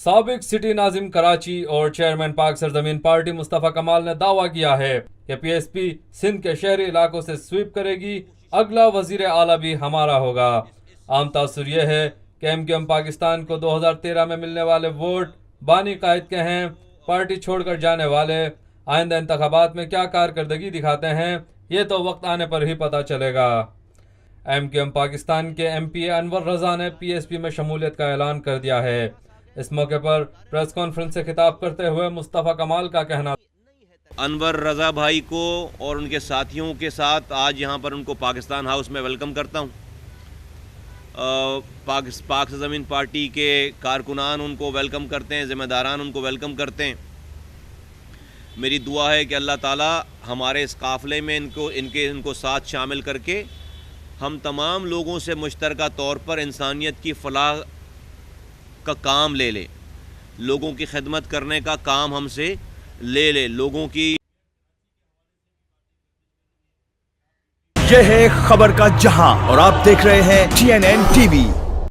سابق سٹی ناظم کراچی اور چیئرمین پاک سرزمین پارٹی مصطفیٰ کمال نے دعویٰ کیا ہے کہ پی ایس پی سندھ کے شہری علاقوں سے سویپ کرے گی، اگلا وزیر اعلیٰ بھی ہمارا ہوگا۔ عام تاثر یہ ہے کہ ایم کیو ایم پاکستان کو 2013 میں ملنے والے ووٹ بانی قائد کے ہیں۔ پارٹی چھوڑ کر جانے والے آئندہ انتخابات میں کیا کارکردگی دکھاتے ہیں، یہ تو وقت آنے پر ہی پتہ چلے گا۔ ایم کیو ایم پاکستان کے ایم پی انور رضا نے پی ایس پی میں شمولیت کا اعلان کر دیا ہے۔ اس موقع پر پریس کانفرنس سے خطاب کرتے ہوئے مصطفیٰ کمال کا کہنا انور رضا بھائی کو اور ان کے ساتھیوں کے ساتھ آج یہاں پر ان کو پاکستان ہاؤس میں ویلکم کرتا ہوں۔ پاک سرزمین پارٹی کے کارکنان ان کو ویلکم کرتے ہیں، ذمہ داران ان کو ویلکم کرتے ہیں۔ میری دعا ہے کہ اللہ تعالی ہمارے اس قافلے میں ان کو ساتھ شامل کر کے ہم تمام لوگوں سے مشترکہ طور پر انسانیت کی فلاح کا کام لے لے، لوگوں کی خدمت کرنے کا کام ہم سے لے لے، لوگوں کی۔ یہ ہے خبر کا جہاں اور آپ دیکھ رہے ہیں TNN TV۔